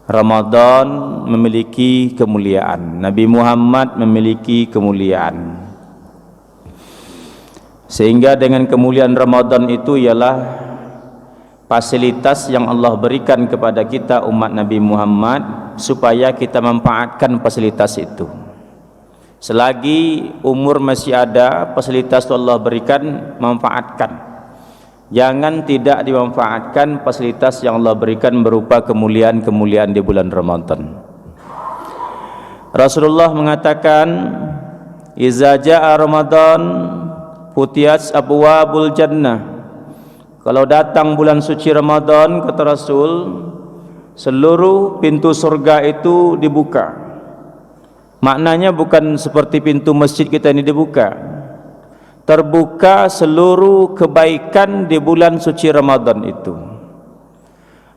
Ramadan memiliki kemuliaan, Nabi Muhammad memiliki kemuliaan. Sehingga dengan kemuliaan Ramadan itu ialah fasilitas yang Allah berikan kepada kita umat Nabi Muhammad supaya kita memanfaatkan fasilitas itu. Selagi umur masih ada, fasilitas itu Allah berikan, manfaatkan. Jangan tidak dimanfaatkan fasilitas yang Allah berikan berupa kemuliaan-kemuliaan di bulan Ramadan. Rasulullah mengatakan, "Iza jaa Ramadan futiyat abwabul jannah." Kalau datang bulan suci Ramadan, kata Rasul, seluruh pintu surga itu dibuka. Maknanya bukan seperti pintu masjid kita ini dibuka. Terbuka seluruh kebaikan di bulan suci Ramadan itu.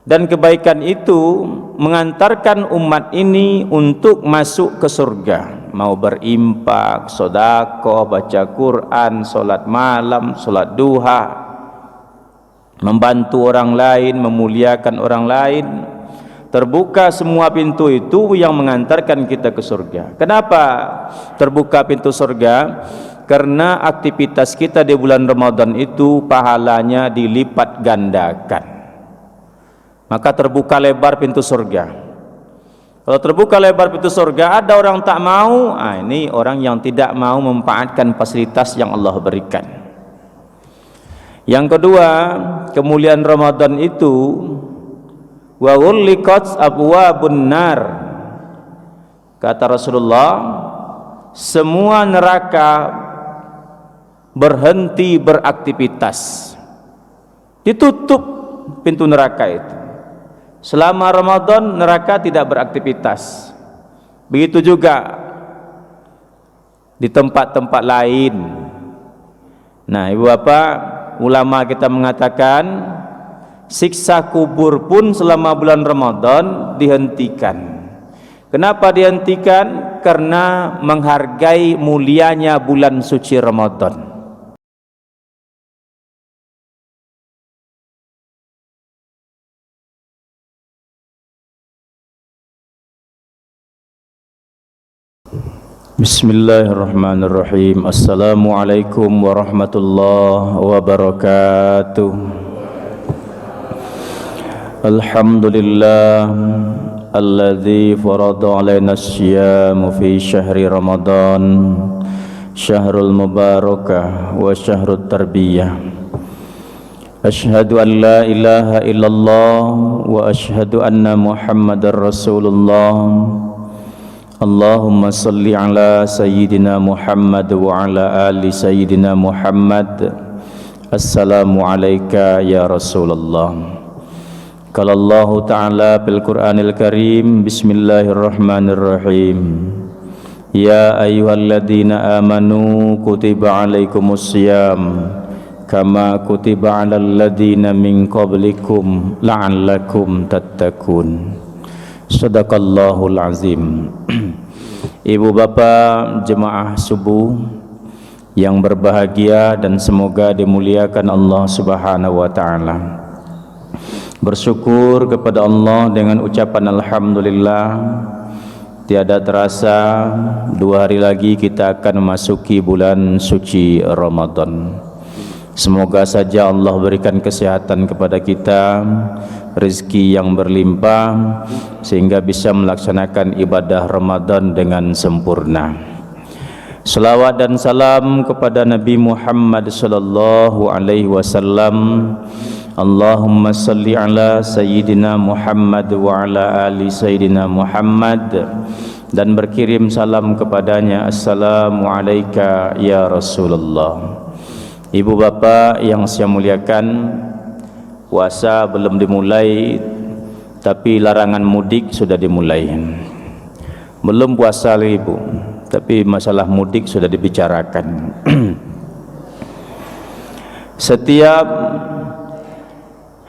Dan kebaikan itu mengantarkan umat ini untuk masuk ke surga. Mau berimpak, sedekah, baca Quran, solat malam, solat duha, membantu orang lain, memuliakan orang lain. Terbuka semua pintu itu yang mengantarkan kita ke surga. Kenapa terbuka pintu surga? Karena aktivitas kita di bulan Ramadan itu pahalanya dilipat gandakan. Maka terbuka lebar pintu surga. Kalau terbuka lebar pintu surga, ada orang tak mau, ini orang yang tidak mau memanfaatkan fasilitas yang Allah berikan. Yang kedua, kemuliaan Ramadan itu wa ghulliqat abwabun nar. Kata Rasulullah, semua neraka berhenti beraktivitas. Ditutup pintu neraka itu. Selama Ramadan neraka tidak beraktivitas. Begitu juga di tempat-tempat lain. Nah, Ibu Bapak, ulama kita mengatakan siksa kubur pun selama bulan Ramadan dihentikan. Kenapa dihentikan? Karena menghargai mulianya bulan suci Ramadan. Bismillahirrahmanirrahim. Assalamualaikum warahmatullahi wabarakatuh. Alhamdulillah alladzi farada alaina as-siyam fi syahri Ramadan, syahrul mubarakah wa syahrut tarbiyah. Asyhadu an la ilaha illallah wa asyhadu anna Muhammadar Rasulullah. Allahumma salli ala sayyidina Muhammad wa ala ali sayyidina Muhammad. Assalamu alayka ya Rasulullah. Qala Allah Ta'ala fil Qur'anil Karim, bismillahirrahmanirrahim. Ya ayyuhalladzina amanu kutiba alaikumus siyam kama kutiba alal ladzina min qablikum la'allakum tattaqun. Sadaqallahul azim. Ibu bapak jemaah subuh yang berbahagia dan semoga dimuliakan Allah Subhanahu wa taala. Bersyukur kepada Allah dengan ucapan alhamdulillah. Tiada terasa 2 hari lagi kita akan memasuki bulan suci Ramadan. Semoga saja Allah berikan kesehatan kepada kita, rezeki yang berlimpah, sehingga bisa melaksanakan ibadah Ramadan dengan sempurna. Salawat dan salam kepada Nabi Muhammad sallallahu alaihi wasallam. Allahumma salli ala sayyidina Muhammad wa ala ali sayyidina Muhammad, dan berkirim salam kepadanya, assalamu alayka ya Rasulullah. Ibu bapak yang saya muliakan, puasa belum dimulai tapi larangan mudik sudah dimulai. Belum puasa lagi Bu, tapi masalah mudik sudah dibicarakan. Setiap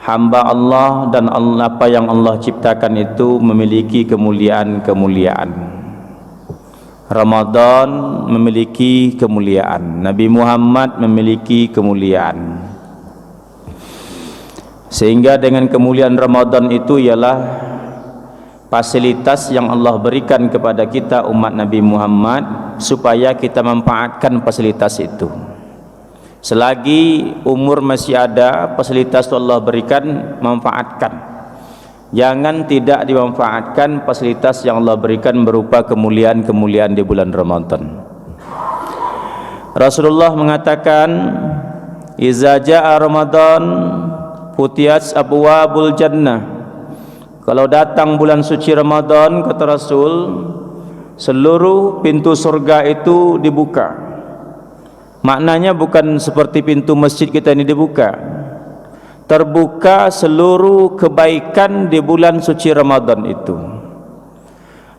hamba Allah dan apa yang Allah ciptakan itu memiliki kemuliaan-kemuliaan. Ramadan memiliki kemuliaan, Nabi Muhammad memiliki kemuliaan. Sehingga dengan kemuliaan Ramadan itu ialah fasilitas yang Allah berikan kepada kita umat Nabi Muhammad supaya kita memanfaatkan fasilitas itu. Selagi umur masih ada, fasilitas itu Allah berikan, manfaatkan. Jangan tidak dimanfaatkan fasilitas yang Allah berikan berupa kemuliaan-kemuliaan di bulan Ramadan. Rasulullah mengatakan, "Iza jaa Ramadan futiyat abwabul jannah." Kalau datang bulan suci Ramadan, kata Rasul, seluruh pintu surga itu dibuka. Maknanya bukan seperti pintu masjid kita ini dibuka. Terbuka seluruh kebaikan di bulan suci Ramadan itu.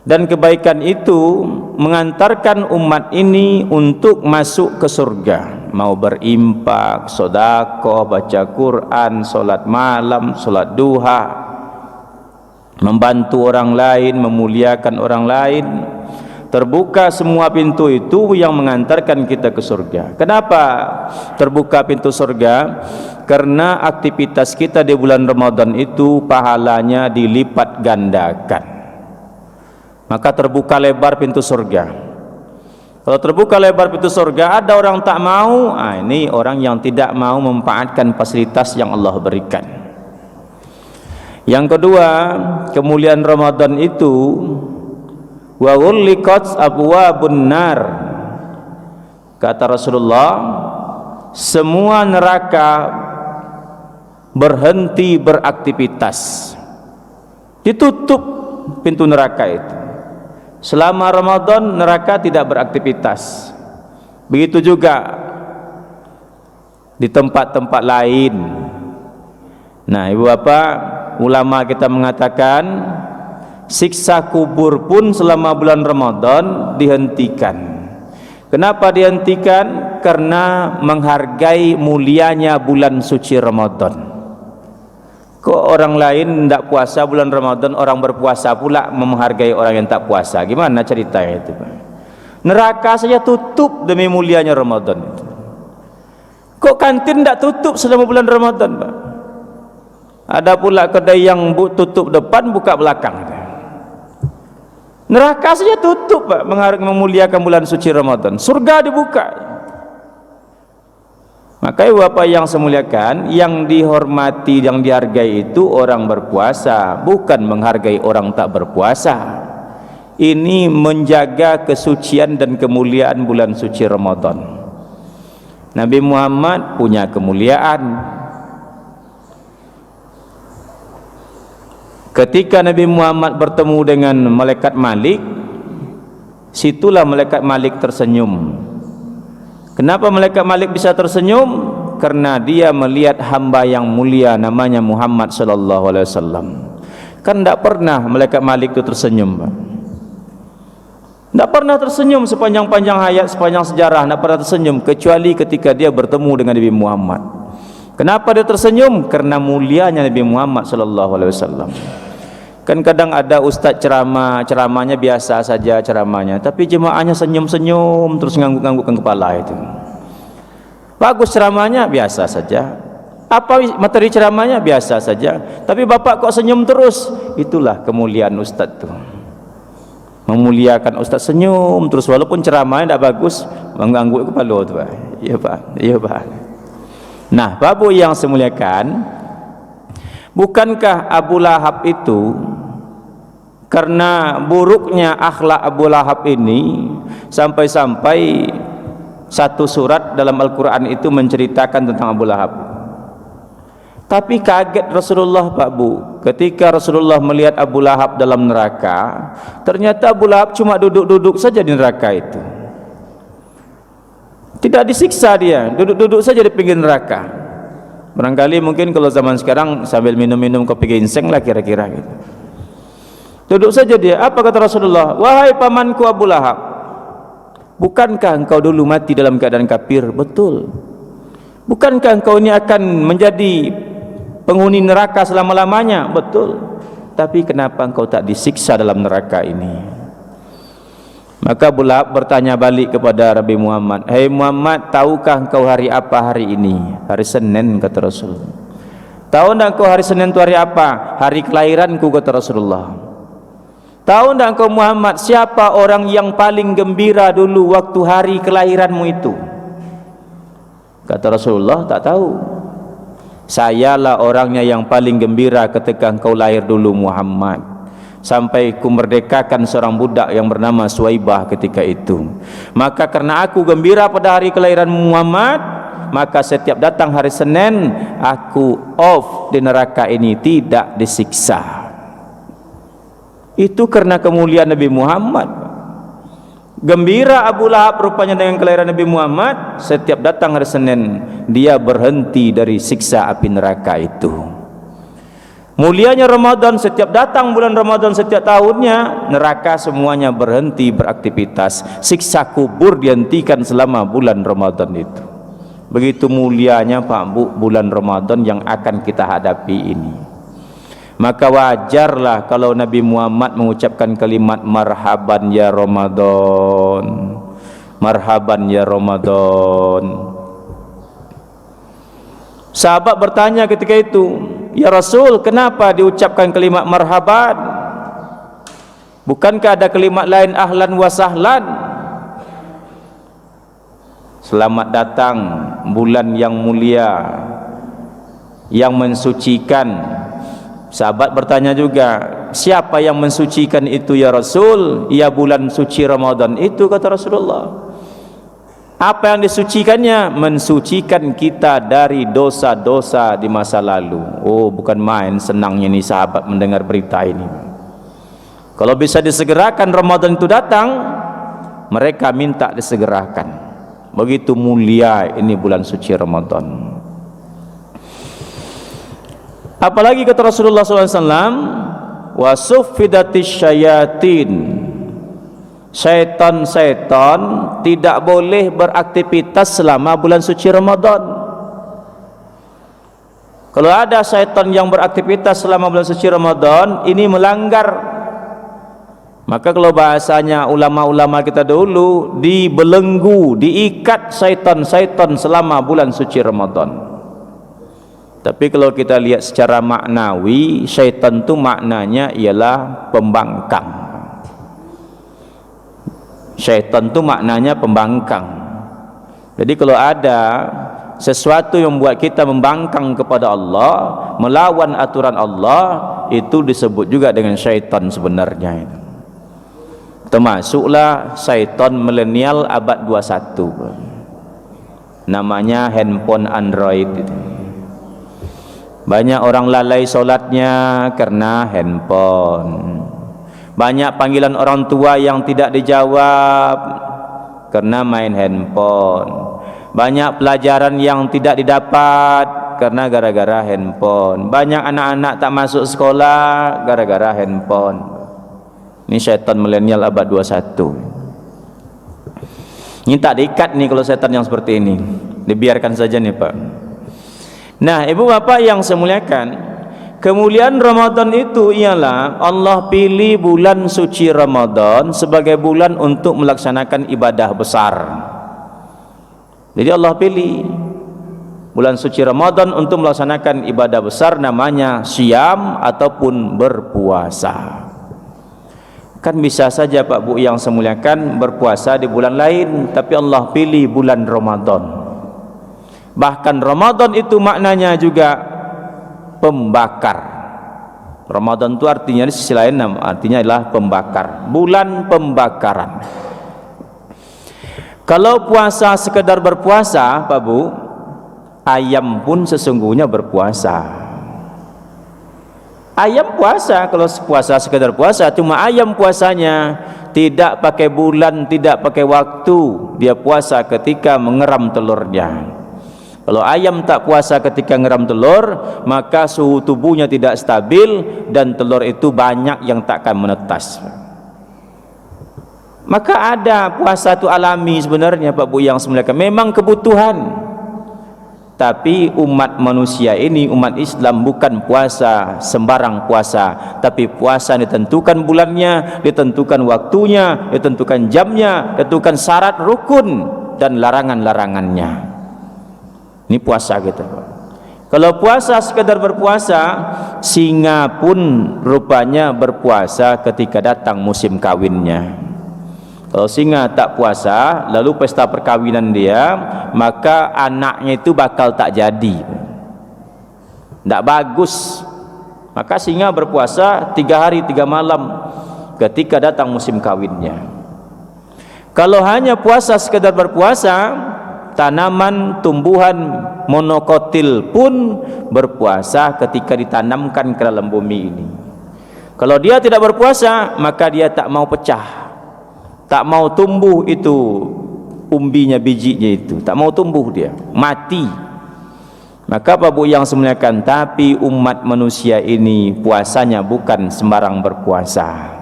Dan kebaikan itu mengantarkan umat ini untuk masuk ke surga. Mau berimpak, sedekah, baca Quran, solat malam, solat duha, membantu orang lain, memuliakan orang lain. Terbuka semua pintu itu yang mengantarkan kita ke surga. Kenapa terbuka pintu surga? Karena aktivitas kita di bulan Ramadan itu pahalanya dilipat gandakan. Maka terbuka lebar pintu surga. Kalau terbuka lebar pintu surga, ada orang tak mau, ini orang yang tidak mau memanfaatkan fasilitas yang Allah berikan. Yang kedua, kemuliaan Ramadan itu wa ghulliqat abwabun nar. Kata Rasulullah, semua neraka berhenti beraktivitas. Ditutup pintu neraka itu. Selama Ramadan neraka tidak beraktivitas. Begitu juga di tempat-tempat lain. Nah, Ibu Bapak, ulama kita mengatakan siksa kubur pun selama bulan Ramadan dihentikan. Kenapa dihentikan? Karena menghargai mulianya bulan suci Ramadan. Kok orang lain tidak puasa bulan Ramadan, orang berpuasa pula menghargai orang yang tak puasa? Gimana ceritanya itu, Pak? Neraka saja tutup demi mulianya Ramadan itu. Kok kantin tidak tutup selama bulan Ramadan, Pak? Ada pula kedai yang tutup depan, buka belakang. Neraka saja tutup, Pak, memuliakan bulan suci Ramadan. Surga dibuka. Maka Bapak yang saya muliakan, yang dihormati, yang dihargai itu orang berpuasa, bukan menghargai orang tak berpuasa. Ini menjaga kesucian dan kemuliaan bulan suci Ramadan. Nabi Muhammad punya kemuliaan. Ketika Nabi Muhammad bertemu dengan malaikat Malik, situlah malaikat Malik tersenyum. Kenapa malaikat Malik bisa tersenyum? Karena dia melihat hamba yang mulia namanya Muhammad sallallahu alaihi wasallam. Kan tidak pernah malaikat Malik itu tersenyum, Pak. Tidak pernah tersenyum sepanjang-panjang hayat, sepanjang sejarah, tidak pernah tersenyum kecuali ketika dia bertemu dengan Nabi Muhammad. Kenapa dia tersenyum? Karena mulianya Nabi Muhammad sallallahu alaihi wasallam. Kan kadang ada ustaz ceramahnya biasa saja ceramahnya, tapi jemaahnya senyum-senyum terus ngangguk-nganggukkan kepala itu. Bagus ceramahnya, biasa saja. Apa materi ceramahnya, biasa saja. Tapi bapak kok senyum terus? Itulah kemuliaan ustaz itu. Memuliakan ustaz, senyum terus walaupun ceramahnya tidak bagus, mengangguk kepala itu, Pak. Iya, Pak. Iya, Pak. Nah, Bapak yang saya muliakan, bukankah Abu Lahab itu karena buruknya akhlak Abu Lahab ini sampai-sampai satu surat dalam Al-Quran itu menceritakan tentang Abu Lahab. Tapi kaget Rasulullah, Pak Bu, ketika Rasulullah melihat Abu Lahab dalam neraka, ternyata Abu Lahab cuma duduk-duduk saja di neraka itu. Tidak disiksa dia, duduk-duduk saja di pinggir neraka. Barangkali mungkin kalau zaman sekarang sambil minum-minum kopi ginseng lah kira-kira gitu. Duduk saja dia. Apa kata Rasulullah? Wahai pamanku Abu Lahab, bukankah engkau dulu mati dalam keadaan kafir? Betul. Bukankah engkau ini akan menjadi penghuni neraka selama-lamanya? Betul. Tapi kenapa engkau tak disiksa dalam neraka ini? Maka Abu Lahab bertanya balik kepada Nabi Muhammad, "Hei Muhammad, tahukah engkau hari apa hari ini?" "Hari Senin," kata Rasul. "Tahu enggak engkau hari Senin itu hari apa?" "Hari kelahiranku," kata Rasulullah. Tahu tak kau Muhammad, siapa orang yang paling gembira dulu waktu hari kelahiranmu itu? Kata Rasulullah, tak tahu. Sayalah orangnya yang paling gembira ketika engkau lahir dulu Muhammad, sampai ku merdekakan seorang budak yang bernama Suwaibah ketika itu. Maka karena aku gembira pada hari kelahiran Muhammad, maka setiap datang hari Senin aku off di neraka ini, tidak disiksa. Itu karena kemuliaan Nabi Muhammad. Gembira Abu Lahab rupanya dengan kelahiran Nabi Muhammad, setiap datang hari Senin dia berhenti dari siksa api neraka itu. Mulianya Ramadan, setiap datang bulan Ramadan setiap tahunnya, neraka semuanya berhenti beraktivitas. Siksa kubur dihentikan selama bulan Ramadan itu. Begitu mulianya Pak Bu bulan Ramadan yang akan kita hadapi ini. Maka wajarlah kalau Nabi Muhammad mengucapkan kalimat marhaban ya Ramadan, marhaban ya Ramadan. Sahabat bertanya ketika itu, ya Rasul, kenapa diucapkan kalimat marhaban? Bukankah ada kalimat lain ahlan wa sahlan? Selamat datang bulan yang mulia, yang mensucikan. Sahabat bertanya juga, siapa yang mensucikan itu ya Rasul? Ya bulan suci Ramadan itu, kata Rasulullah. Apa yang disucikannya? Mensucikan kita dari dosa-dosa di masa lalu. Oh, bukan main senangnya nih sahabat mendengar berita ini. Kalau bisa disegerakan Ramadan itu datang, mereka minta disegerakan. Begitu mulia ini bulan suci Ramadan. Apalagi kata Rasulullah SAW, wa suffidatis syayatin, syaitan-syaitan tidak boleh beraktivitas selama bulan suci Ramadan. Kalau ada syaitan yang beraktivitas selama bulan suci Ramadan, ini melanggar. Maka kalau bahasanya ulama-ulama kita dulu, dibelenggu, diikat syaitan-syaitan selama bulan suci Ramadan. Tapi kalau kita lihat secara maknawi, syaitan itu maknanya ialah pembangkang. Syaitan itu maknanya pembangkang. Jadi kalau ada sesuatu yang membuat kita membangkang kepada Allah, melawan aturan Allah, itu disebut juga dengan syaitan sebenarnya. Termasuklah syaitan milenial abad 21. Namanya handphone Android itu. Banyak orang lalai solatnya karena handphone. Banyak panggilan orang tua yang tidak dijawab karena main handphone. Banyak pelajaran yang tidak didapat karena gara-gara handphone. Banyak anak-anak tak masuk sekolah gara-gara handphone. Ini syaitan milenial abad 21. Ini tak diikat nih kalau syaitan yang seperti ini. Dibiarkan saja nih Pak. Nah, ibu bapak yang saya muliakan, kemuliaan Ramadan itu ialah Allah pilih bulan suci Ramadan sebagai bulan untuk melaksanakan ibadah besar. Jadi Allah pilih bulan suci Ramadan untuk melaksanakan ibadah besar, namanya syam ataupun berpuasa. Kan bisa saja Pak Bu yang saya muliakan berpuasa di bulan lain, tapi Allah pilih bulan Ramadan. Bahkan Ramadan itu maknanya juga pembakar. Ramadan itu artinya di sisi lain artinya adalah pembakar, bulan pembakaran. Kalau puasa sekedar berpuasa Pak Bu, ayam pun sesungguhnya berpuasa. Ayam puasa, kalau puasa sekedar puasa, cuma ayam puasanya tidak pakai bulan, tidak pakai waktu. Dia puasa ketika mengeram telurnya. Kalau ayam tak puasa ketika ngeram telur, maka suhu tubuhnya tidak stabil dan telur itu banyak yang takkan menetas. Maka ada puasa itu alami sebenarnya Pak Bu yang sebenarnya memang kebutuhan. Tapi umat manusia ini, umat Islam, bukan puasa sembarang puasa, tapi puasa ditentukan bulannya, ditentukan waktunya, ditentukan jamnya, ditentukan syarat rukun dan larangan-larangannya. Ini puasa gitu. Kalau puasa sekadar berpuasa, singa pun rupanya berpuasa ketika datang musim kawinnya. Kalau singa tak puasa, lalu pesta perkawinan dia, maka anaknya itu bakal tak jadi, tak bagus. Maka singa berpuasa 3 hari 3 malam ketika datang musim kawinnya. Kalau hanya puasa sekadar berpuasa, tanaman tumbuhan monokotil pun berpuasa ketika ditanamkan ke dalam bumi ini. Kalau dia tidak berpuasa, maka dia tak mau pecah, tak mau tumbuh itu umbinya, bijinya itu tak mau tumbuh, dia mati. Maka Bapak yang semuliakan, tapi umat manusia ini puasanya bukan sembarang berpuasa.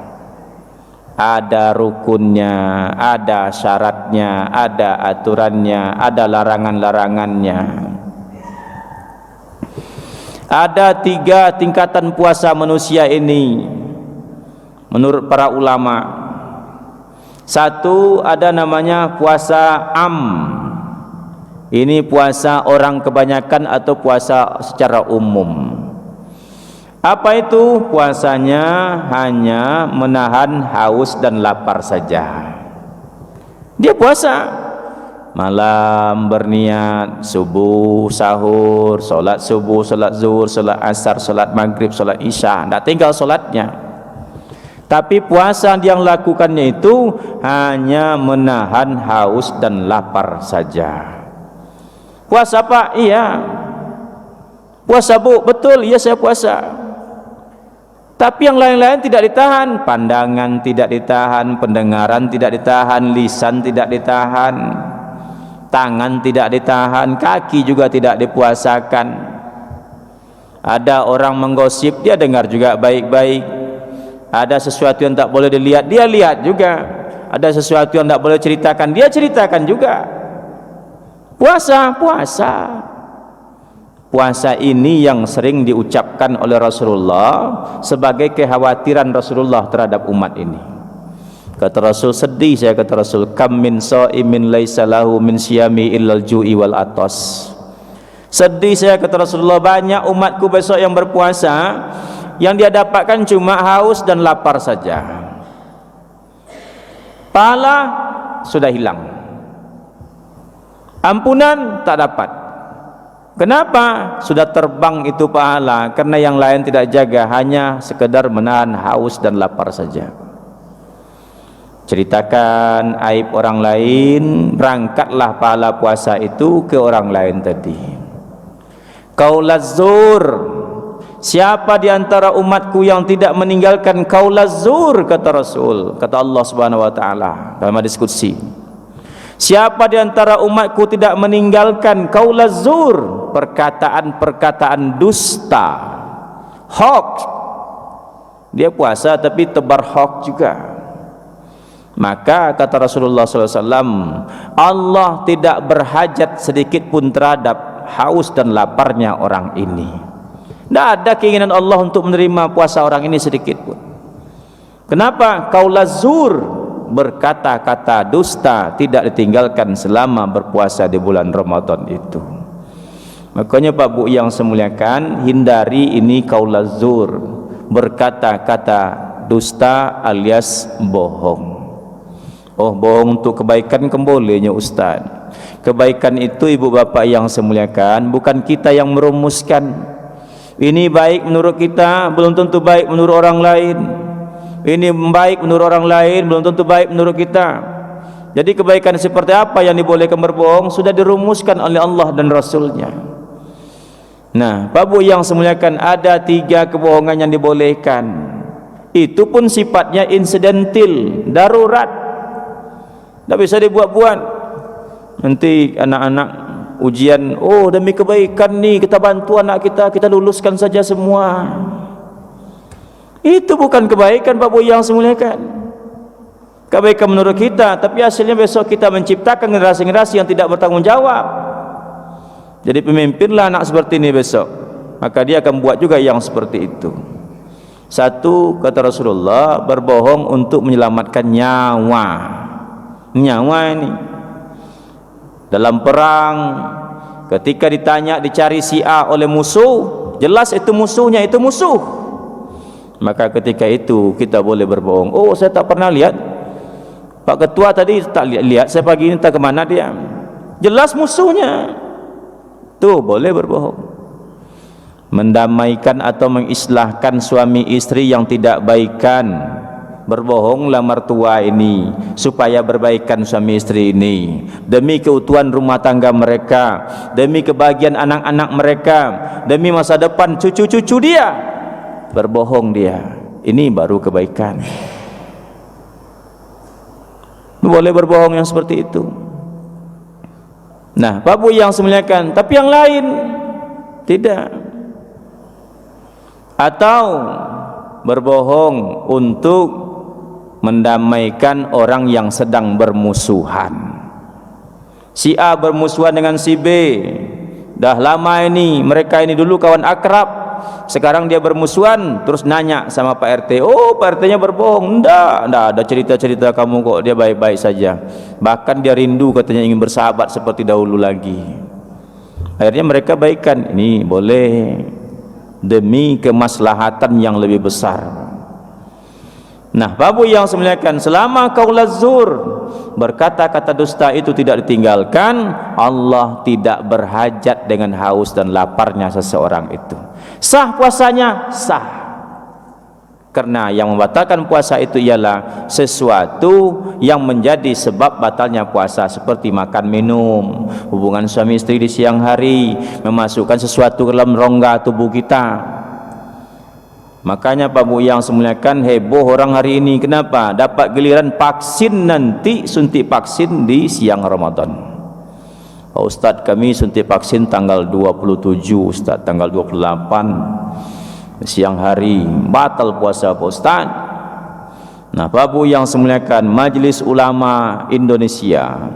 Ada rukunnya, ada syaratnya, ada aturannya, ada larangan-larangannya. Ada 3 tingkatan puasa manusia ini menurut para ulama. 1 ada namanya puasa am. Ini puasa orang kebanyakan atau puasa secara umum. Apa itu? Puasanya hanya menahan haus dan lapar saja. Dia puasa malam, berniat subuh, sahur, solat subuh, solat zuhur, solat asar, solat maghrib, solat isya, tak tinggal solatnya. Tapi puasa yang lakukannya itu hanya menahan haus dan lapar saja. Puasa Pak? Iya. Puasa Bu? Betul, iya saya puasa. Tapi yang lain-lain tidak ditahan. Pandangan tidak ditahan, pendengaran tidak ditahan, lisan tidak ditahan, tangan tidak ditahan, kaki juga tidak dipuasakan. Ada orang menggosip, dia dengar juga baik-baik. Ada sesuatu yang tak boleh dilihat, dia lihat juga. Ada sesuatu yang tak boleh ceritakan, dia ceritakan juga. Puasa ini yang sering diucapkan oleh Rasulullah sebagai kekhawatiran Rasulullah terhadap umat ini. Kata Rasul, sedih saya, kata Rasul, kam min shaimin laisa lahu min siyami illal ju'i wal atas. Sedih saya, kata Rasulullah, banyak umatku besok yang berpuasa, yang dia dapatkan cuma haus dan lapar saja. Pahala sudah hilang, ampunan tak dapat. Kenapa? Sudah terbang itu pahala, karena yang lain tidak jaga, hanya sekedar menahan haus dan lapar saja. Ceritakan aib orang lain, berangkatlah pahala puasa itu ke orang lain tadi. Qaulaz zur, siapa di antara umatku yang tidak meninggalkan qaulaz zur, kata Rasul, kata Allah Subhanahu wa taala dalam hadis qudsi. Siapa di antara umatku tidak meninggalkan qaulaz zur, perkataan-perkataan dusta, hoax. Dia puasa tapi tebar hoax juga. Maka kata Rasulullah SAW, Allah tidak berhajat sedikit pun terhadap haus dan laparnya orang ini. Tidak ada keinginan Allah untuk menerima puasa orang ini sedikit pun. Kenapa? Qaulaz zur, berkata-kata dusta, tidak ditinggalkan selama berpuasa di bulan Ramadan itu. Makanya Pak Bu yang semuliakan, hindari ini qaulaz zur, berkata-kata dusta alias bohong. Oh, bohong untuk kebaikan bolehnya Ustaz. Kebaikan itu ibu bapak yang semuliakan, bukan kita yang merumuskan. Ini baik menurut kita, belum tentu baik menurut orang lain. Ini baik menurut orang lain, belum tentu baik menurut kita. Jadi kebaikan seperti apa yang dibolehkan berbohong sudah dirumuskan oleh Allah dan Rasulnya. Nah, Pak Bu yang semuliakan, ada 3 kebohongan yang dibolehkan. Itu pun sifatnya insidentil, darurat, tidak bisa dibuat-buat. Nanti anak-anak ujian, oh demi kebaikan nih kita bantu anak kita, kita luluskan saja semua. Itu bukan kebaikan Pak Bu yang semuliakan. Kebaikan menurut kita, tapi hasilnya besok kita menciptakan generasi-generasi yang tidak bertanggung jawab. Jadi pemimpinlah anak seperti ini besok, maka dia akan buat juga yang seperti itu. 1, kata Rasulullah, berbohong untuk menyelamatkan nyawa. Nyawa ini dalam perang, Ketika ditanya, dicari si A oleh musuh, jelas itu musuhnya, itu musuh. Maka ketika itu kita boleh berbohong. Oh, saya tak pernah lihat Pak Ketua tadi, tak lihat saya pagi ini tak kemana dia. Jelas musuhnya. Tuh boleh berbohong. Mendamaikan atau mengislahkan suami istri yang tidak baikan. Berbohonglah mertua ini supaya berbaikan suami istri ini, demi keutuhan rumah tangga mereka, demi kebahagiaan anak-anak mereka, demi masa depan cucu-cucu dia. Berbohong dia, ini baru kebaikan. Boleh berbohong yang seperti itu. Nah, Pak Bu yang semuliakan, tapi yang lain tidak. Atau berbohong untuk mendamaikan orang yang sedang bermusuhan. Si A bermusuhan dengan si B. Dah lama ini, mereka ini dulu kawan akrab, sekarang dia bermusuhan. Terus nanya sama Pak RT, oh Pak RT nya berbohong. Enggak ada cerita-cerita kamu kok, dia baik-baik saja. Bahkan dia rindu katanya ingin bersahabat seperti dahulu lagi. Akhirnya mereka baikan. Ini boleh demi kemaslahatan yang lebih besar. Nah, Bapak yang semuliakan, selama kaulah zur, berkata-kata dusta itu tidak ditinggalkan, Allah tidak berhajat dengan haus dan laparnya seseorang itu. Sah puasanya? Sah. Karena yang membatalkan puasa itu ialah sesuatu yang menjadi sebab batalnya puasa, seperti makan minum, hubungan suami istri di siang hari, memasukkan sesuatu ke dalam rongga tubuh kita. Makanya Pak Bu yang semuliakan, heboh orang hari ini. Kenapa? Dapat giliran vaksin nanti, suntik vaksin di siang Ramadan. Pak Ustadz, kami suntik vaksin tanggal 27 Ustadz, tanggal 28 siang hari, batal puasa Pak Ustadz. Nah, Pak Bu yang semuliakan, Majelis Ulama Indonesia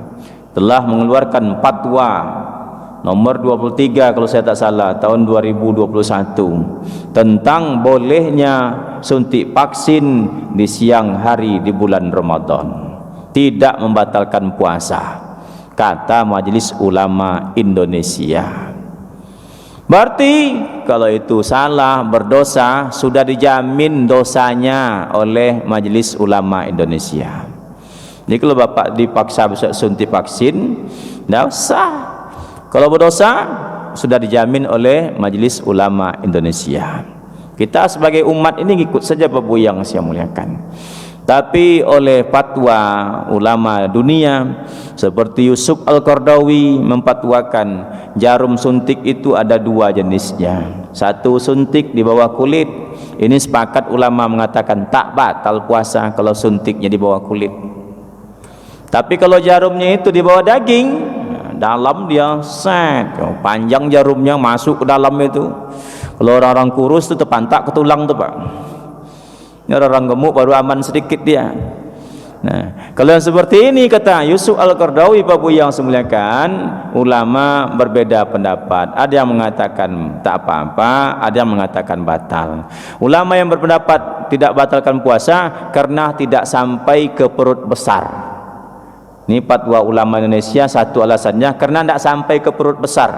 telah mengeluarkan fatwa nomor 23 kalau saya tak salah tahun 2021 tentang bolehnya suntik vaksin di siang hari di bulan Ramadan, tidak membatalkan puasa, kata Majelis Ulama Indonesia. Berarti kalau itu salah, berdosa, sudah dijamin dosanya oleh Majelis Ulama Indonesia. Jadi kalau Bapak dipaksa suntik vaksin, tidak usah. Kalau berdosa sudah dijamin oleh Majelis Ulama Indonesia. Kita sebagai umat ini ikut saja Bapak yang saya muliakan. Tapi oleh fatwa ulama dunia seperti Yusuf Al-Qaradawi memfatwakan jarum suntik itu ada dua jenisnya. Satu suntik di bawah kulit. Ini sepakat ulama mengatakan tak batal puasa kalau suntiknya di bawah kulit. Tapi kalau jarumnya itu di bawah daging, dalam dia set, panjang jarumnya masuk ke dalam itu. Kalau orang-orang kurus itu terpantak ke tulang tuh Pak. Ini orang gemuk baru aman sedikit dia. Nah, kalau yang seperti ini kata Yusuf Al-Qaradawi, Bapak yang semuliakan, ulama berbeda pendapat. Ada yang mengatakan tak apa-apa, ada yang mengatakan batal. Ulama yang berpendapat tidak batalkan puasa karena tidak sampai ke perut besar. Ini fatwa ulama Indonesia, satu alasannya karena tidak sampai ke perut besar.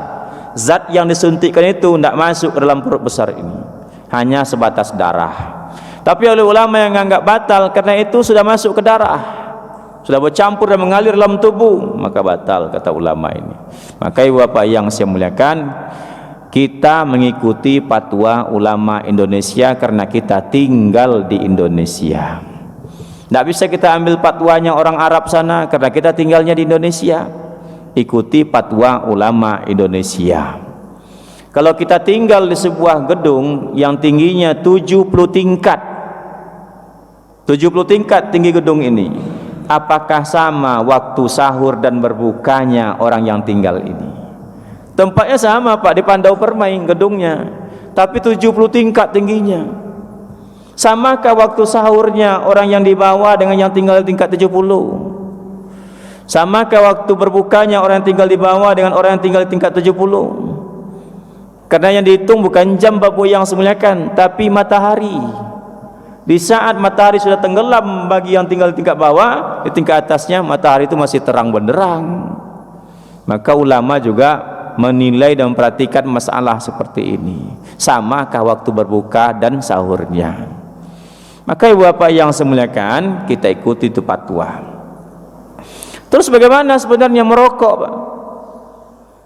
Zat yang disuntikkan itu tidak masuk ke dalam perut besar ini, hanya sebatas darah. Tapi oleh ulama yang menganggap batal karena itu sudah masuk ke darah, sudah bercampur dan mengalir dalam tubuh, maka batal kata ulama ini. Maka Bapak yang saya muliakan, kita mengikuti fatwa ulama Indonesia karena kita tinggal di Indonesia. Tidak bisa kita ambil fatwanya orang Arab sana karena kita tinggalnya di Indonesia. Ikuti fatwa ulama Indonesia. Kalau kita tinggal di sebuah gedung yang tingginya 70 tingkat, 70 tingkat tinggi gedung ini, apakah sama waktu sahur dan berbukanya orang yang tinggal ini? Tempatnya sama Pak, di Pandau Permai gedungnya, tapi 70 tingkat tingginya. Samakah waktu sahurnya orang yang di bawah dengan yang tinggal di tingkat 70? Samakah waktu berbukanya orang yang tinggal di bawah dengan orang yang tinggal di tingkat 70? Karena yang dihitung bukan jam Bapak yang semuliakan, tapi matahari. Di saat matahari sudah tenggelam bagi yang tinggal di tingkat bawah, di tingkat atasnya matahari itu masih terang benderang. Maka ulama juga menilai dan memperhatikan masalah seperti ini. Samakah waktu berbuka dan sahurnya? Maka ibu bapak yang saya muliakan, kita ikuti itu fatwa. Terus bagaimana sebenarnya merokok, Pak?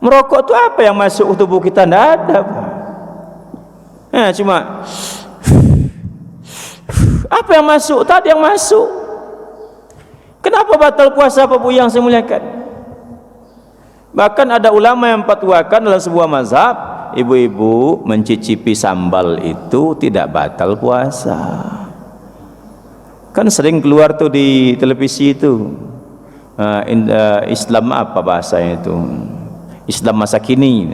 Merokok itu apa yang masuk ke tubuh kita? Tidak ada, Pak. Cuma apa yang masuk? Tadi yang masuk. Kenapa batal puasa, Pak Bu yang saya muliakan? Bahkan ada ulama yang fatwakan dalam sebuah mazhab, ibu-ibu mencicipi sambal itu tidak batal puasa. Kan sering keluar tuh di televisi itu, Islam apa bahasanya itu, Islam masa kini.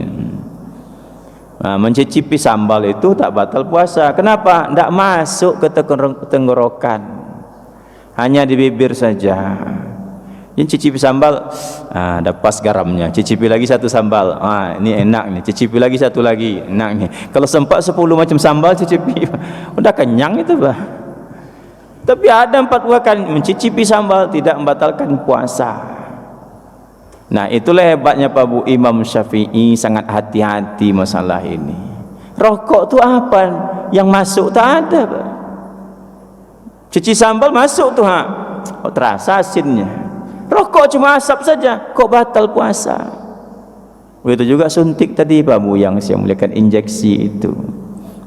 Mencicipi sambal itu tak batal puasa. Kenapa? Tidak masuk ke tenggorokan, hanya di bibir saja. Yang cicipi sambal, ada pas garamnya, cicipi lagi satu sambal, ini enak nih, cicipi lagi satu lagi, enak nih. Kalau sempat 10 macam sambal cicipi, udah kenyang itu, Pak. Tapi ada fatwakan mencicipi sambal tidak membatalkan puasa. Nah, itulah hebatnya Pak Bu, Imam Syafi'i sangat hati-hati masalah ini. Rokok tu apa yang masuk? Tak ada, Pak. Cuci sambal masuk tu, terasa asinnya. Rokok cuma asap saja, kok batal puasa? Begitu juga suntik tadi Pak Bu yang saya muliakan, injeksi itu.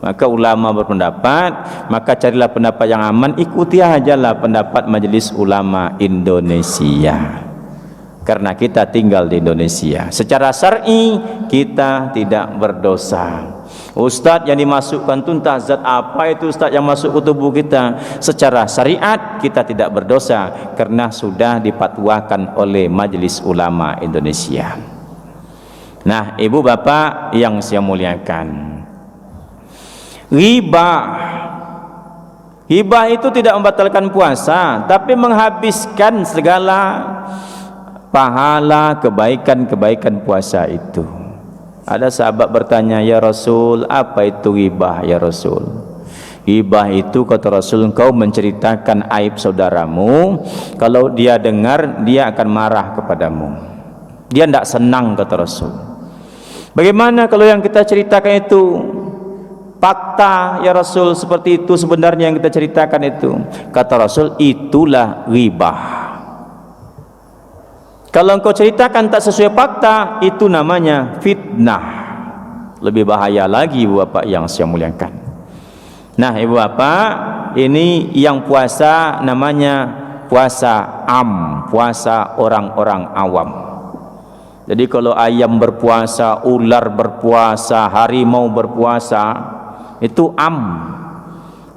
Maka ulama berpendapat, maka carilah pendapat yang aman, ikuti ajalah pendapat Majelis Ulama Indonesia. Karena kita tinggal di Indonesia. Secara syar'i kita tidak berdosa. Ustadz yang dimasukkan tu entah zat apa itu ustadz yang masuk ke tubuh kita. Secara syariat kita tidak berdosa karena sudah dipatwakan oleh Majelis Ulama Indonesia. Nah, ibu bapak yang saya muliakan, Ghibah itu tidak membatalkan puasa, tapi menghabiskan segala pahala kebaikan-kebaikan puasa itu. Ada sahabat bertanya, ya Rasul, apa itu ghibah ya Rasul? Ghibah itu kata Rasul, engkau menceritakan aib saudaramu, kalau dia dengar dia akan marah kepadamu, dia tidak senang kata Rasul. Bagaimana kalau yang kita ceritakan itu fakta ya Rasul, seperti itu sebenarnya yang kita ceritakan itu? Kata Rasul, itulah ghibah. Kalau engkau ceritakan tak sesuai fakta, itu namanya fitnah. Lebih bahaya lagi ibu bapak yang saya muliakan. Nah ibu bapak, ini yang puasa namanya puasa puasa orang-orang awam. Jadi kalau ayam berpuasa, ular berpuasa, harimau berpuasa, itu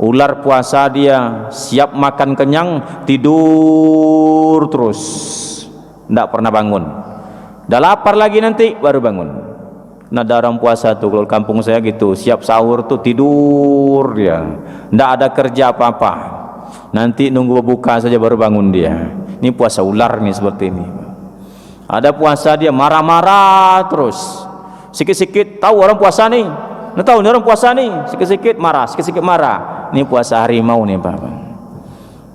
ular puasa dia siap makan kenyang, tidur terus, tidak pernah bangun. Dah lapar lagi nanti baru bangun. Nah, ada orang puasa tuh kalau kampung saya gitu, siap sahur tuh tidur dia, tidak ada kerja apa-apa, nanti nunggu berbuka saja baru bangun dia. Ini puasa ular nih seperti ini. Ada puasa dia marah-marah terus, sikit-sikit tahu orang puasa nih, tahu nih orang puasa nih, sikit-sikit marah, sikit-sikit marah. Ini puasa harimau nih Pak.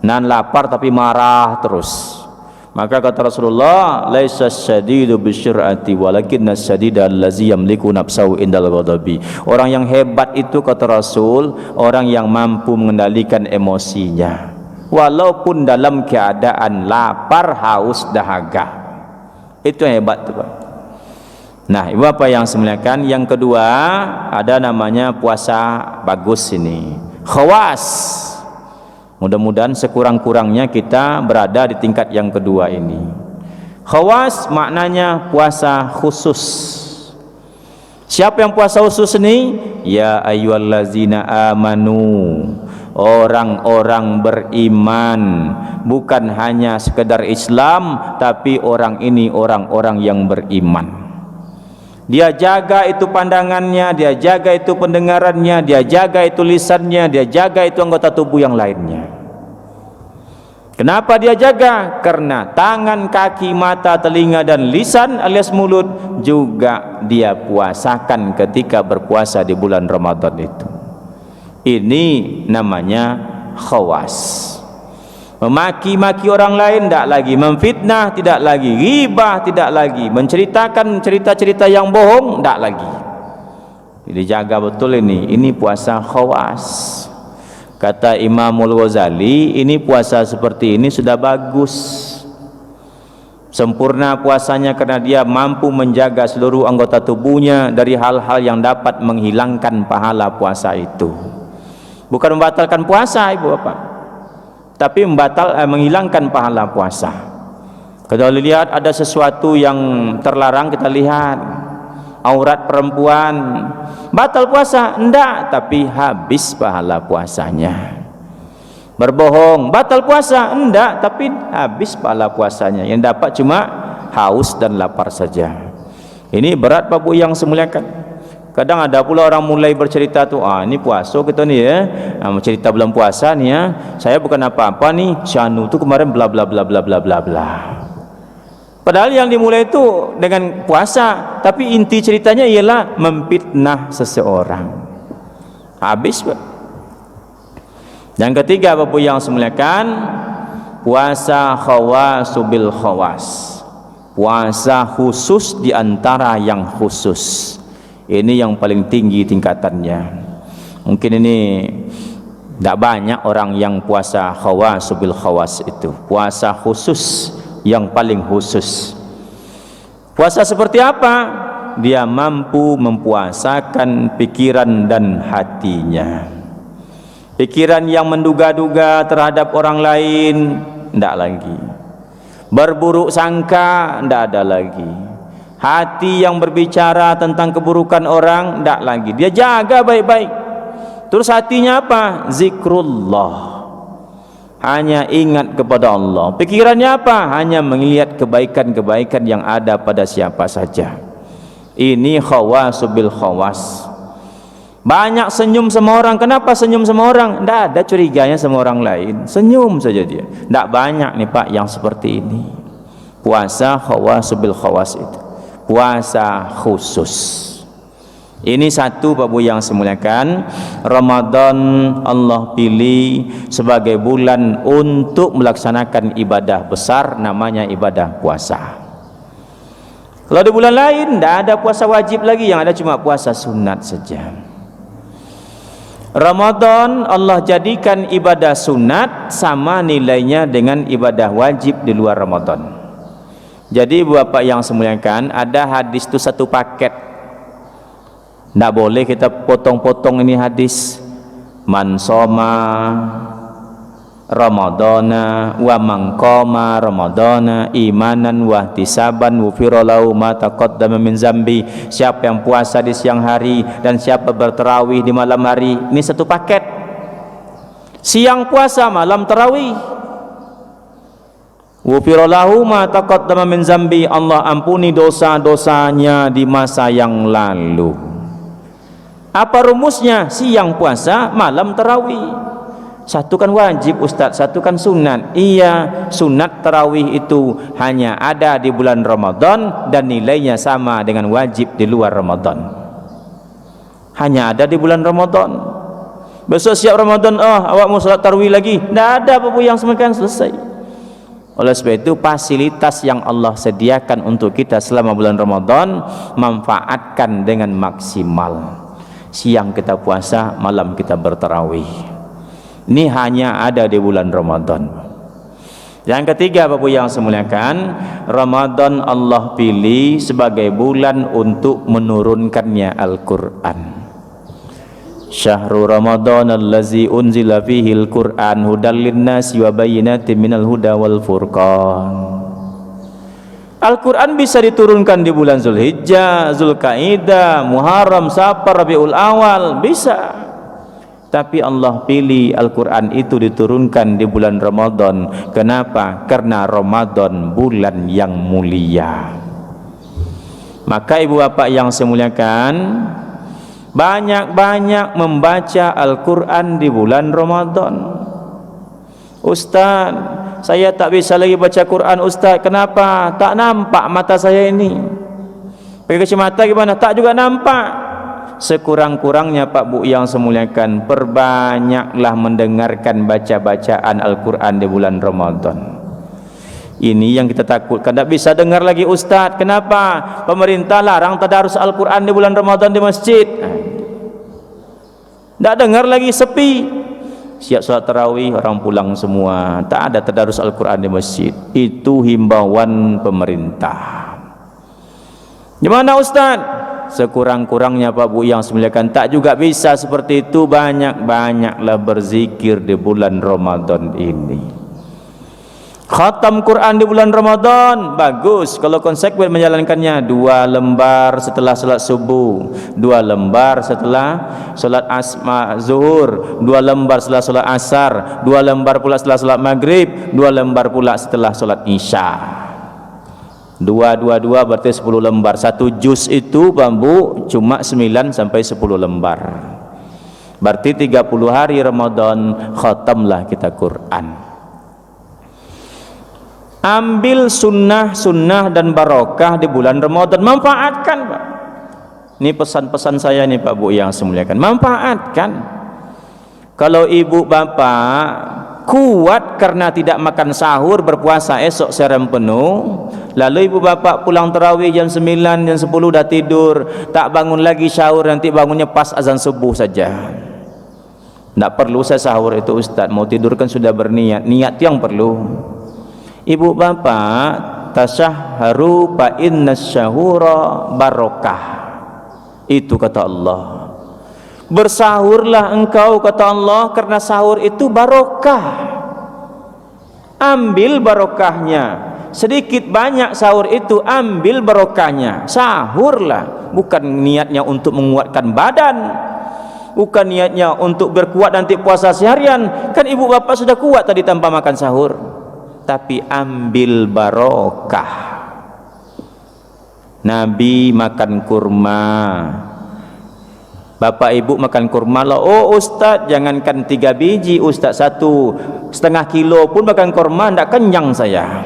Nan lapar tapi marah terus. Maka kata Rasulullah, laisa syadidu bisyur'ati walakinna syadida allazi yamliku nafsahu indal ghadabi. Orang yang hebat itu kata Rasul, orang yang mampu mengendalikan emosinya walaupun dalam keadaan lapar, haus, dahaga. Itu yang hebat tuh Pak. Nah ibu apa yang semuliakan, yang kedua ada namanya puasa bagus ini, khawas. Mudah-mudahan sekurang-kurangnya kita berada di tingkat yang kedua ini. Khawas maknanya puasa khusus. Siapa yang puasa khusus ini? Ya ayyuhallazina amanu, orang-orang beriman, bukan hanya sekedar Islam, tapi orang ini orang-orang yang beriman. Dia jaga itu pandangannya, dia jaga itu pendengarannya, dia jaga itu lisannya, dia jaga itu anggota tubuh yang lainnya. Kenapa dia jaga? Karena tangan, kaki, mata, telinga dan lisan alias mulut juga dia puasakan ketika berpuasa di bulan Ramadan itu. Ini namanya khawas. memaki-maki orang lain tidak lagi, memfitnah tidak lagi, ghibah tidak lagi, menceritakan cerita-cerita yang bohong tidak lagi. Jadi jaga betul ini puasa khawas. Kata Imamul Ghazali, ini puasa seperti ini sudah bagus, sempurna puasanya karena dia mampu menjaga seluruh anggota tubuhnya dari hal-hal yang dapat menghilangkan pahala puasa itu. Bukan membatalkan puasa ibu bapak, tapi menghilangkan pahala puasa. Kalau lihat ada sesuatu yang terlarang, kita lihat aurat perempuan, batal puasa enggak, tapi habis pahala puasanya. Berbohong batal puasa enggak, tapi habis pahala puasanya. Yang dapat cuma haus dan lapar saja. Ini berat Bapak yang semuliakan. Kadang ada pula orang mulai bercerita tuh, ini puasa kita nih ya, cerita bulan puasa nih ya, saya bukan apa-apa nih, Syanu tuh kemarin bla bla bla bla bla bla bla. Padahal yang dimulai itu dengan puasa, tapi inti ceritanya ialah memfitnah seseorang. Habis Pak. Yang ketiga Bapak yang semuliakan, puasa khawasu bil khawas, puasa khusus di antara yang khusus. Ini yang paling tinggi tingkatannya. Mungkin ini tidak banyak orang yang puasa khawasu bil khawas itu, puasa khusus yang paling khusus. Puasa seperti apa? Dia mampu mempuasakan pikiran dan hatinya. Pikiran yang menduga-duga terhadap orang lain tidak lagi, berburuk sangka tidak ada lagi, hati yang berbicara tentang keburukan orang tidak lagi, dia jaga baik-baik. Terus hatinya apa? Zikrullah, hanya ingat kepada Allah. Pikirannya apa? Hanya melihat kebaikan-kebaikan yang ada pada siapa saja. Ini khawasu bil khawas. Banyak senyum sama orang. Kenapa senyum sama orang? Tidak ada curiganya sama orang lain, senyum saja dia. Tidak banyak nih Pak yang seperti ini. Puasa khawasu bil khawas itu, puasa khusus. Ini satu Bapak yang semuliakan, Ramadan Allah pilih sebagai bulan untuk melaksanakan ibadah besar, namanya ibadah puasa. Kalau di bulan lain tidak ada puasa wajib lagi, yang ada cuma puasa sunat saja. Ramadan Allah jadikan ibadah sunat sama nilainya dengan ibadah wajib di luar Ramadan. Jadi Bapak yang semuliakan, ada hadis itu satu paket, tidak boleh kita potong-potong ini hadis. Man soma Ramadana wa man qama Ramadana imanan wa ihtisaban ghufira lahu ma taqaddama min zambi. Siapa yang puasa di siang hari dan siapa bertarawih di malam hari, ini satu paket. Siang puasa, malam tarawih. Ghufira lahu ma taqaddama min zambi, Allah ampuni dosa-dosanya di masa yang lalu. Apa rumusnya? Siang puasa, malam tarawih. Satu kan wajib Ustaz, satu kan sunat. Iya, sunat tarawih itu hanya ada di bulan Ramadan dan nilainya sama dengan wajib di luar Ramadan. Hanya ada di bulan Ramadan. Besok siap Ramadan, awak mau salat tarawih lagi? Tidak ada Bapak yang semakin selesai. Oleh sebab itu fasilitas yang Allah sediakan untuk kita selama bulan Ramadan, manfaatkan dengan maksimal. Siang kita puasa, malam kita bertarawih. Ini hanya ada di bulan Ramadan. Yang ketiga Bapak yang semuliakan, Ramadan Allah pilih sebagai bulan untuk menurunkannya Al-Quran. Syahrul Ramadan allazi unzila fihi al-Quran hudal linnasi wa bayyinatin minal huda wal furqan. Al-Quran bisa diturunkan di bulan Zulhijjah, Zulkaidah, Muharram, Safar, Rabiul Awal, bisa. Tapi Allah pilih Al-Quran itu diturunkan di bulan Ramadan. Kenapa? Karena Ramadan bulan yang mulia. Maka ibu bapak yang saya muliakan, banyak-banyak membaca Al-Quran di bulan Ramadan. Ustaz, saya tak bisa lagi baca Quran Ustaz. Kenapa? Tak nampak mata saya ini. Pakai kacamata gimana? Tak juga nampak. sekurang-kurangnya Pak Bu yang saya muliakan, perbanyaklah mendengarkan baca-bacaan Al-Quran di bulan Ramadan. Ini yang kita takutkan, tidak bisa dengar lagi Ustaz. Kenapa? Pemerintah larang tadarus Al-Quran di bulan Ramadan di masjid. Tidak dengar lagi, sepi. Siap sholat tarawih, orang pulang semua, tak ada tadarus Al-Quran di masjid. Itu himbauan pemerintah. Gimana Ustaz? Sekurang-kurangnya Pak Bu yang semuliakan, tak juga bisa seperti itu. Banyak-banyaklah berzikir di bulan Ramadan ini. Khatam Quran di bulan Ramadan bagus kalau konsekuen menjalankannya. 2 lembar setelah salat subuh, 2 lembar setelah salat zuhur, 2 lembar setelah salat asar, 2 lembar pula setelah salat maghrib, 2 lembar pula setelah salat isya. 2 berarti 10 lembar. 1 juz itu bambu cuma 9 sampai 10 lembar. Berarti 30 hari Ramadan khatamlah kita Quran. Ambil sunnah dan barokah di bulan Ramadan, manfaatkan Pak. Ini pesan-pesan saya nih Pak Bu yang saya muliakan, manfaatkan. Kalau ibu bapak kuat karena tidak makan sahur, berpuasa esok serem penuh, lalu ibu bapak pulang tarawih jam 9, jam 10 dah tidur, tak bangun lagi sahur, nanti bangunnya pas azan subuh saja. Tak perlu saya sahur itu Ustaz, mau tidur kan sudah berniat, niat yang perlu. Ibu bapak tasahharu fa innas syahura barokah, itu kata Allah. Bersahurlah engkau kata Allah, karena sahur itu barokah. Ambil barokahnya, sedikit banyak sahur itu ambil barokahnya. Sahurlah, bukan niatnya untuk menguatkan badan, bukan niatnya untuk berkuat nanti puasa seharian. Kan ibu bapak sudah kuat tadi tanpa makan sahur. Tapi ambil barokah. Nabi makan kurma, bapak ibu makan kurma lah. Oh Ustaz, jangankan 3 biji Ustaz, 1,5 kilo pun makan kurma, tidak kenyang saya.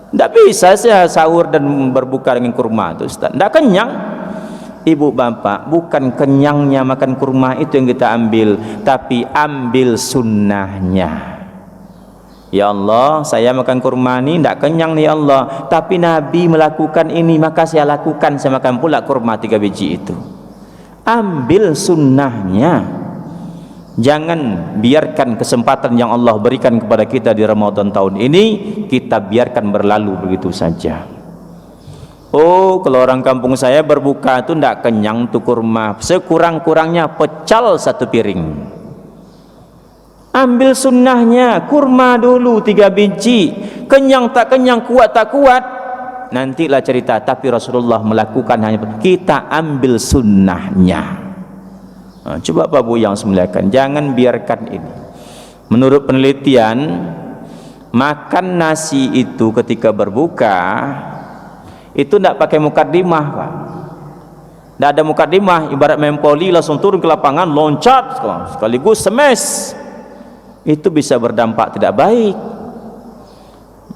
Tidak bisa saya sahur dan berbuka dengan kurma itu Ustaz, tidak kenyang. Ibu bapak, bukan kenyangnya makan kurma itu yang kita ambil, tapi ambil sunnahnya. Ya Allah, saya makan kurma ini tidak kenyang nih ya Allah, tapi Nabi melakukan ini, maka saya lakukan, saya makan pula kurma 3 biji itu. Ambil sunnahnya. Jangan biarkan kesempatan yang Allah berikan kepada kita di Ramadan tahun ini kita biarkan berlalu begitu saja. Oh, kalau orang kampung saya berbuka itu tidak kenyang tuh kurma, sekurang-kurangnya pecal 1 piring. Ambil sunnahnya, kurma dulu 3 biji, kenyang tak kenyang, kuat tak kuat, nantilah cerita. Tapi Rasulullah melakukan hanya, kita ambil sunnahnya. Coba Pak Bu yang semuliakan, jangan biarkan ini. Menurut penelitian, makan nasi itu ketika berbuka itu tidak pakai mukaddimah Pak. Tidak ada mukaddimah, ibarat main poli langsung turun ke lapangan, loncat sekaligus semes. Itu bisa berdampak tidak baik.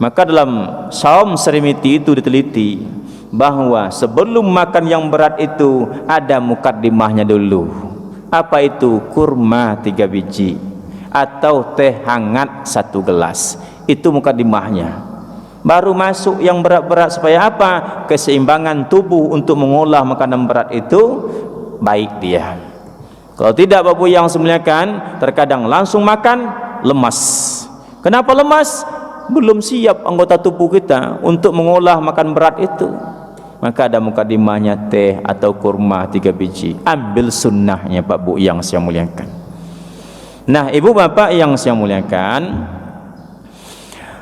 Maka dalam Saum Serimiti itu diteliti bahwa sebelum makan yang berat itu ada mukaddimahnya dulu. Apa itu? Kurma 3 biji atau teh hangat 1 gelas, itu mukaddimahnya. Baru masuk yang berat-berat, supaya apa? Keseimbangan tubuh untuk mengolah makanan berat itu baik dia. Kalau tidak Bapak yang semuliakan, terkadang langsung makan lemas. Kenapa lemas? Belum siap anggota tubuh kita untuk mengolah makan berat itu. Maka ada mukadimahnya teh atau kurma 3 biji. Ambil sunnahnya Pak Bu yang saya muliakan. Nah ibu bapak yang saya muliakan,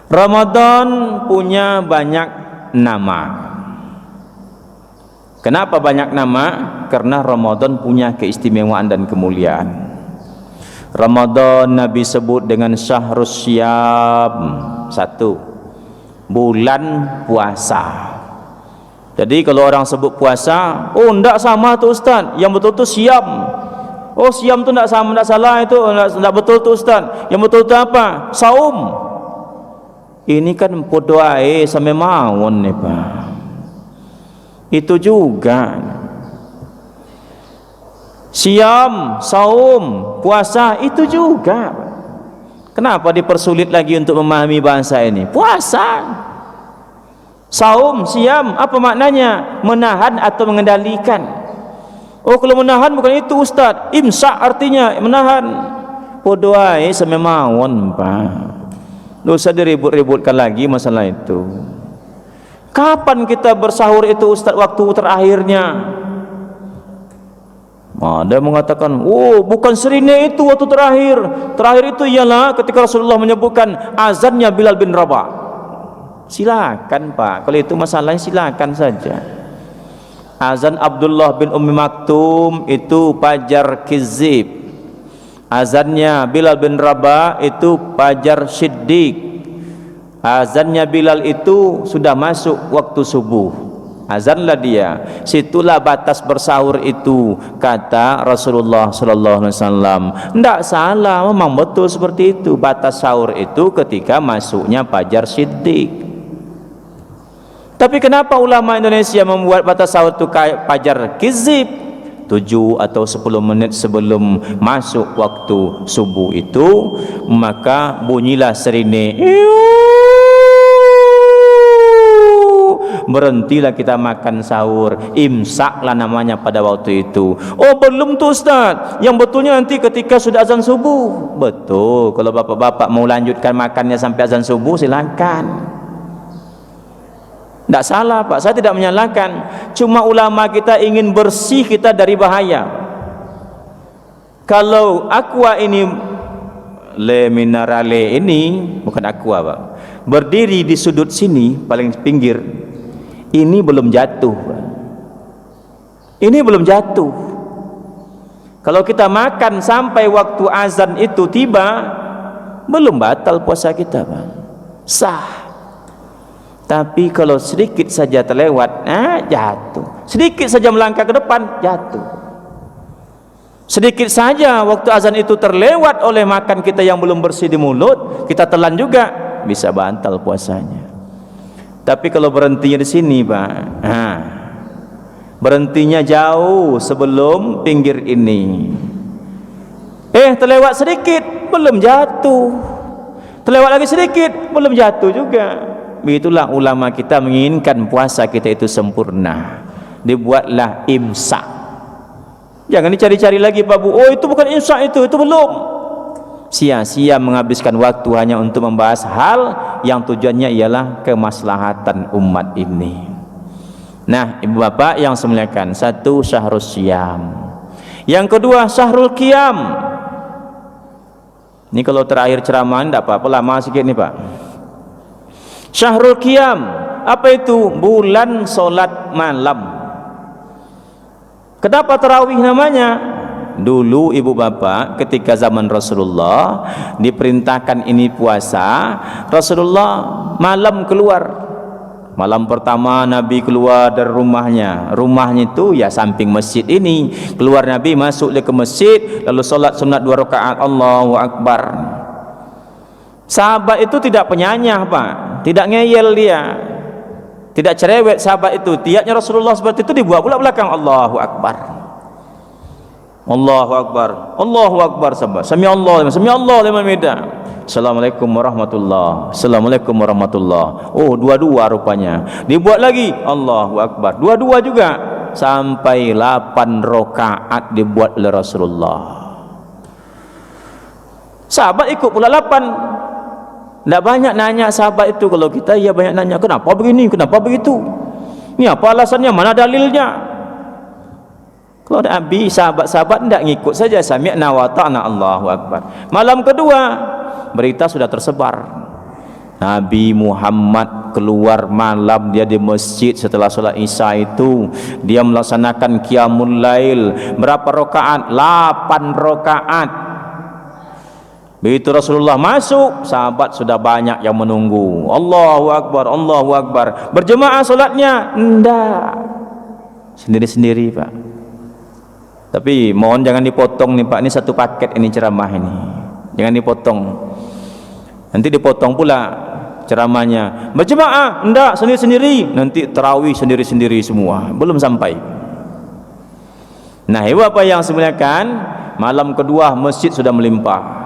Ramadan punya banyak nama. Kenapa banyak nama? Karena Ramadan punya keistimewaan dan kemuliaan. Ramadan Nabi sebut dengan syahrus syiyam, 1, bulan puasa. Jadi kalau orang sebut puasa, oh enggak sama tuh Ustaz, yang betul tuh syiyam. Oh syiyam tuh enggak sama, enggak salah itu, enggak betul tuh Ustaz. Yang betul tuh apa? Saum. Ini kan podo ae sampai mawon nih Pak. Itu juga Siam, saum, puasa itu juga. Kenapa dipersulit lagi untuk memahami bahasa ini? Puasa, saum, siam, apa maknanya? Menahan atau mengendalikan. Oh, kalau menahan bukan itu Ustaz. Imsak artinya menahan. Podo ae sememawon, Pak. Enggak usah diribut-ributkan lagi masalah itu. Kapan kita bersahur itu Ustaz, waktu terakhirnya? Ada mengatakan, oh bukan serine itu waktu terakhir. Terakhir itu ialah ketika Rasulullah menyebutkan azannya Bilal bin Rabah. Silakan Pak, kalau itu masalahnya silakan saja. Azan Abdullah bin Ummi Maktum itu fajar kizib. Azannya Bilal bin Rabah itu fajar siddiq. Azannya Bilal itu sudah masuk waktu subuh. Azanlah dia, situlah batas bersahur itu, kata Rasulullah sallallahu alaihi wasallam. Tidak salah, memang betul seperti itu. Batas sahur itu ketika masuknya fajar siddiq. Tapi kenapa ulama Indonesia membuat batas sahur itu fajar kizib? 7 atau 10 menit sebelum masuk waktu subuh itu, maka bunyilah sirine. Berhentilah kita makan sahur, imsaklah namanya pada waktu itu. Oh belum tuh Ustaz, yang betulnya nanti ketika sudah azan subuh. Betul, kalau bapak-bapak mau lanjutkan makannya sampai azan subuh silakan, tidak salah Pak, saya tidak menyalahkan. Cuma ulama kita ingin bersih kita dari bahaya. Kalau aqua ini, le minerale ini bukan aqua Pak, berdiri di sudut sini paling pinggir, ini belum jatuh. Ini belum jatuh. Kalau kita makan sampai waktu azan itu tiba, belum batal puasa kita, Pak. Sah. Tapi kalau sedikit saja terlewat, jatuh. Sedikit saja melangkah ke depan, jatuh. Sedikit saja waktu azan itu terlewat oleh makan kita yang belum bersih di mulut, kita telan juga, bisa batal puasanya. Tapi kalau berhentinya di sini Pak, berhentinya jauh sebelum pinggir ini, terlewat sedikit belum jatuh, terlewat lagi sedikit belum jatuh juga. Begitulah ulama kita menginginkan puasa kita itu sempurna, dibuatlah imsak. Jangan dicari-cari lagi Pak Bu, oh itu bukan imsak, itu belum. Sia-sia menghabiskan waktu hanya untuk membahas hal yang tujuannya ialah kemaslahatan umat ini. Nah, ibu bapak yang saya muliakan, satu syahrul syam, yang kedua syahrul qiyam. Ini kalau terakhir ceramah tidak apa-apa, lama sedikit nih Pak. Syahrul qiyam, apa itu? Bulan solat malam. Kenapa tarawih namanya? Dulu ibu bapak ketika zaman Rasulullah diperintahkan ini puasa, Rasulullah malam keluar. Malam pertama Nabi keluar dari rumahnya. Rumahnya itu ya samping masjid ini. Keluar Nabi, masuk dia ke masjid, lalu solat sunat 2 rakaat, Allahu Akbar. Sahabat itu tidak penyanyah Pak, tidak ngeyel dia, tidak cerewet sahabat itu. Tiapnya Rasulullah seperti itu dibuat pula belakang, Allahu Akbar, Allahu Akbar, Allahu Akbar. Sahabat, Sami Allah liman hamidah. Assalamualaikum warahmatullah, Assalamualaikum warahmatullah. Oh, dua-dua rupanya. Dibuat lagi, Allahu Akbar, dua-dua juga, sampai 8 rakaat dibuat oleh Rasulullah. Sahabat ikut pula 8. Tidak banyak nanya sahabat itu. Kalau kita ya banyak nanya, kenapa begini, kenapa begitu, ini apa alasannya, mana dalilnya. Kalau Nabi, sahabat-sahabat tidak ngikut saja, sami'na wa ta'na, Allahu Akbar. Malam kedua berita sudah tersebar, Nabi Muhammad keluar malam, dia di masjid setelah sholat isya itu dia melaksanakan qiyamul lail. Berapa rakaat? 8 rakaat. Begitu Rasulullah masuk, sahabat sudah banyak yang menunggu. Allahu Akbar, Allahu Akbar. Berjemaah solatnya? Enggak, sendiri-sendiri Pak. Tapi mohon jangan dipotong nih Pak, ini satu paket ini ceramah ini, jangan dipotong. Nanti dipotong pula ceramahnya. Berjemaah? Enggak, sendiri-sendiri. Nanti tarawih sendiri-sendiri semua, belum sampai. Nah, ibu apa yang semuliakan, malam kedua masjid sudah melimpah.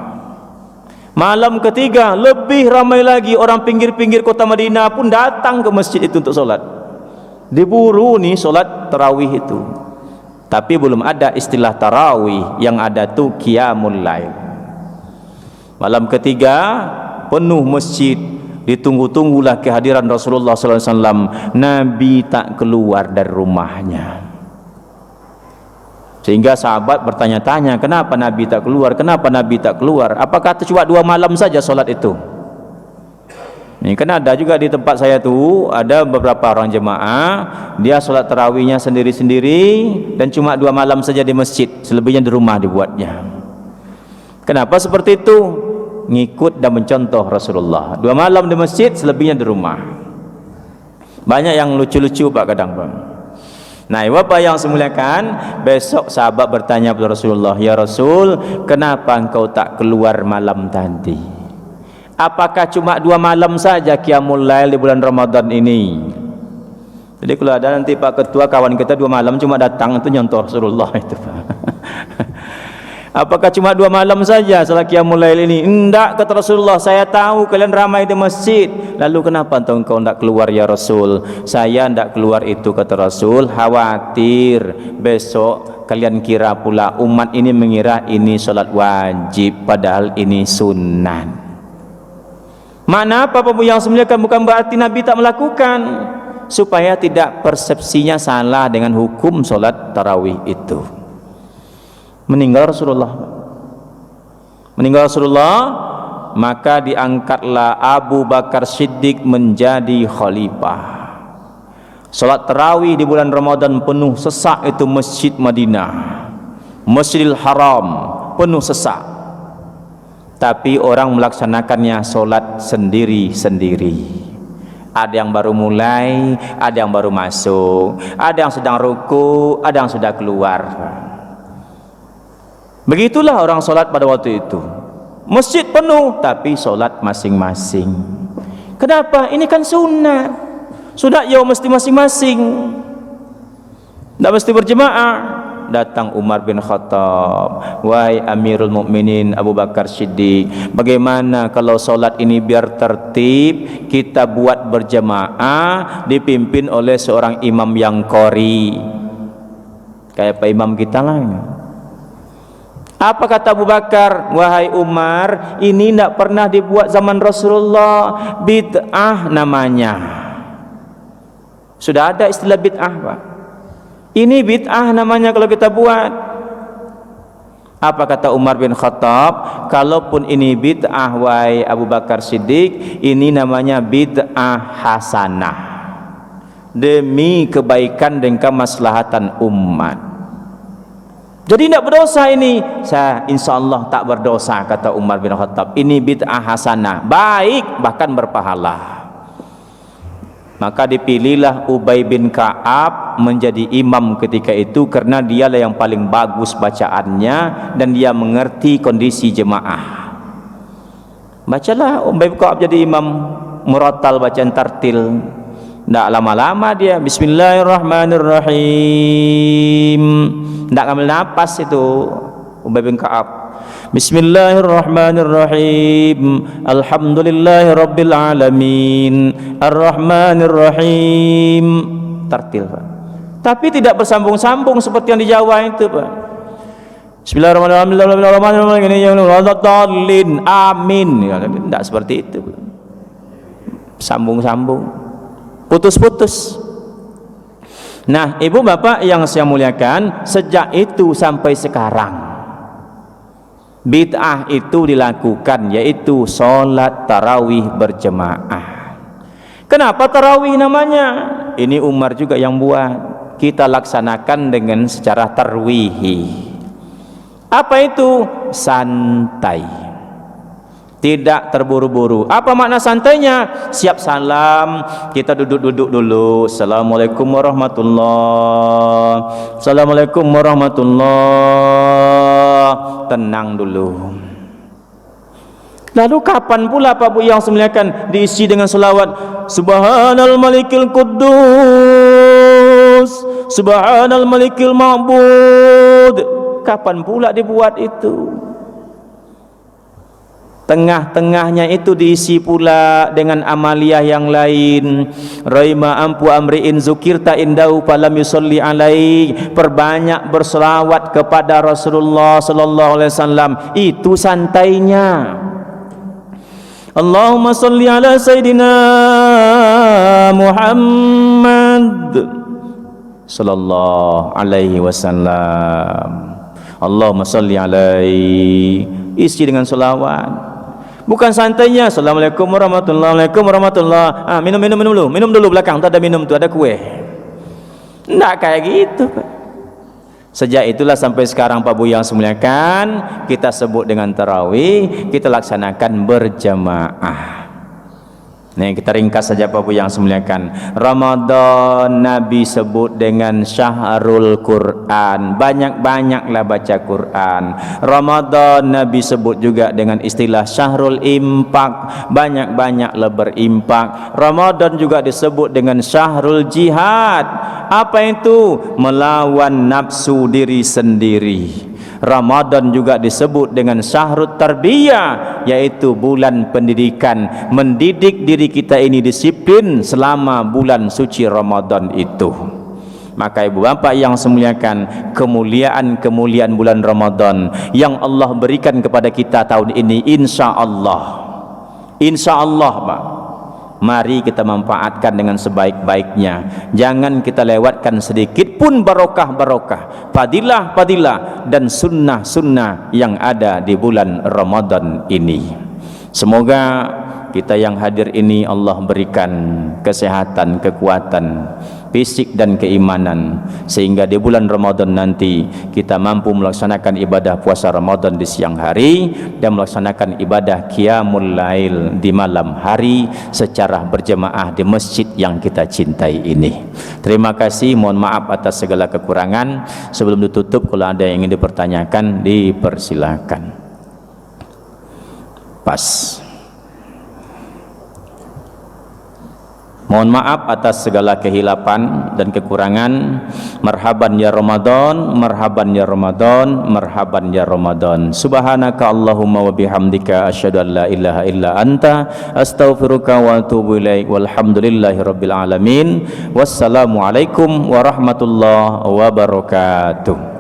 Malam ketiga lebih ramai lagi, orang pinggir-pinggir kota Madinah pun datang ke masjid itu untuk solat. Diburu nih solat tarawih itu. Tapi belum ada istilah tarawih, yang ada tuh qiyamul lail. Malam ketiga penuh masjid, ditunggu-tunggulah kehadiran Rasulullah SAW. Nabi tak keluar dari rumahnya. Sehingga sahabat bertanya-tanya, kenapa Nabi tak keluar? Kenapa Nabi tak keluar? Apakah cuma 2 malam saja solat itu? Ini kan ada juga di tempat saya tuh, ada beberapa orang jemaah, dia solat tarawihnya sendiri-sendiri dan cuma 2 malam saja di masjid, selebihnya di rumah dibuatnya. Kenapa seperti itu? Ngikut dan mencontoh Rasulullah. 2 malam di masjid, selebihnya di rumah. Banyak yang lucu-lucu Pak kadang Bang. Nah, Bapak yang semuliakan, besok sahabat bertanya kepada Rasulullah, ya Rasul, kenapa engkau tak keluar malam tadi? Apakah cuma 2 malam saja qiyamul lail di bulan Ramadan ini? Jadi kalau ada nanti Pak Ketua, kawan kita 2 malam cuma datang, itu nyontoh Rasulullah itu Pak. Apakah cuma 2 malam saja salat qiyamul lail ini? Enggak, kata Rasulullah, saya tahu kalian ramai di masjid. Lalu kenapa engkau enggak keluar ya Rasul? Saya enggak keluar itu, kata Rasul, khawatir besok kalian kira pula umat ini mengira ini salat wajib, padahal ini sunnah. Mana apa yang semuliakan, bukan berarti Nabi tak melakukan, supaya tidak persepsinya salah dengan hukum salat tarawih itu. Meninggal Rasulullah, maka diangkatlah Abu Bakar Siddiq menjadi khalifah. Salat tarawih di bulan Ramadan penuh sesak itu masjid Madinah, Masjidil Haram penuh sesak. Tapi orang melaksanakannya salat sendiri-sendiri. Ada yang baru mulai, ada yang baru masuk, ada yang sedang ruku, ada yang sudah keluar. Begitulah orang solat pada waktu itu. Masjid penuh, tapi solat masing-masing. Kenapa? Ini kan sunnah. Sudah ya mesti masing-masing, tidak mesti berjemaah. Datang Umar bin Khattab, wahai Amirul Mukminin Abu Bakar Siddiq, bagaimana kalau solat ini biar tertib, kita buat berjemaah, dipimpin oleh seorang imam yang qori, kayak Pak Imam kita lah. Apa kata Abu Bakar? Wahai Umar, ini tidak pernah dibuat zaman Rasulullah, bid'ah namanya. Sudah ada istilah bid'ah Pak. Ini bid'ah namanya kalau kita buat. Apa kata Umar bin Khattab? Kalaupun ini bid'ah wahai Abu Bakar Siddiq, ini namanya bid'ah hasanah, demi kebaikan dan kemaslahatan umat. Jadi tidak berdosa ini. Saya insya Allah tak berdosa, kata Umar bin Khattab. Ini bid'ah hasanah, baik, bahkan berpahala. Maka dipilihlah Ubay bin Ka'ab menjadi imam ketika itu, karena dialah yang paling bagus bacaannya dan dia mengerti kondisi jemaah. Bacalah Ubay bin Ka'ab jadi imam, murattal, bacaan tartil. Tidak lama-lama dia Bismillahirrahmanirrahim, tidak ngambil napas itu Ubay bin Ka'ab. Bismillahirrahmanirrahim, alhamdulillahirabbil alamin, arrahmanirrahim, tartil Pak. Tapi tidak bersambung-sambung seperti yang di Jawa itu Pak. Bismillahirrahmanirrahim, amin, tidak seperti itu, sambung-sambung, putus-putus. Nah, ibu bapak yang saya muliakan, sejak itu sampai sekarang bid'ah itu dilakukan, yaitu sholat tarawih berjemaah. Kenapa tarawih namanya? Ini Umar juga yang buat. Kita laksanakan dengan secara tarwihi. Apa itu? Santai, tidak terburu-buru. Apa makna santainya? Siap salam, kita duduk-duduk dulu. Assalamualaikum warahmatullahi, Assalamualaikum warahmatullahi, tenang dulu. Lalu kapan pula Pak Bu yang semuliakan diisi dengan selawat Subhanal Malikil Quddus Quddus Subhanal Malikil Ma'bud. Kapan pula dibuat itu? Tengah-tengahnya itu diisi pula dengan amaliyah yang lain. Raima ampu amri'in zukirta indau falam yusalli alaih. Perbanyak berselawat kepada Rasulullah sallallahu alaihi wasallam. Itu santainya. Allahumma salli ala Sayyidina Muhammad sallallahu alaihi wasallam. Allahumma salli alaihi. Isi dengan selawat. Bukan santainya Assalamualaikum warahmatullahi wabarakatuh. Minum dulu belakang tu ada minum tu, ada kue. Enggak kayak gitu, Pak. Sejak itulah sampai sekarang Pak Buyang semuliakan, kita sebut dengan tarawih, kita laksanakan berjamaah. Nih kita ringkas saja Pak Buyang semuliakan. Ramadan Nabi sebut dengan syahrul Quran. Banyak-banyaklah baca Quran. Ramadan Nabi sebut juga dengan istilah syahrul impak. Banyak-banyaklah berimpak. Ramadan juga disebut dengan syahrul jihad. Apa itu? Melawan nafsu diri sendiri. Ramadan juga disebut dengan syahrut tarbiyah, yaitu bulan pendidikan, mendidik diri kita ini disiplin selama bulan suci Ramadan itu. Maka ibu bapak yang semuliakan, kemuliaan-kemuliaan bulan Ramadan yang Allah berikan kepada kita tahun ini, insya Allah Pak, mari kita manfaatkan dengan sebaik-baiknya. Jangan kita lewatkan sedikit pun barokah-barokah, fadilah-fadilah dan sunnah-sunnah yang ada di bulan Ramadan ini. Semoga kita yang hadir ini Allah berikan kesehatan, kekuatan fisik dan keimanan, sehingga di bulan Ramadan nanti kita mampu melaksanakan ibadah puasa Ramadan di siang hari dan melaksanakan ibadah qiyamul lail di malam hari secara berjemaah di masjid yang kita cintai ini. Terima kasih, mohon maaf atas segala kekurangan. Sebelum ditutup, kalau ada yang ingin dipertanyakan, dipersilakan. Pas. Mohon maaf atas segala kehilapan dan kekurangan. Marhaban ya Ramadan, marhaban ya Ramadan, marhaban ya Ramadan. Subhanaka Allahumma wa bihamdika asyhadu an la ilaha illa anta astaghfiruka wa atubu ilaik. Walhamdulillahi rabbil alamin. Wassalamualaikum warahmatullahi wabarakatuh.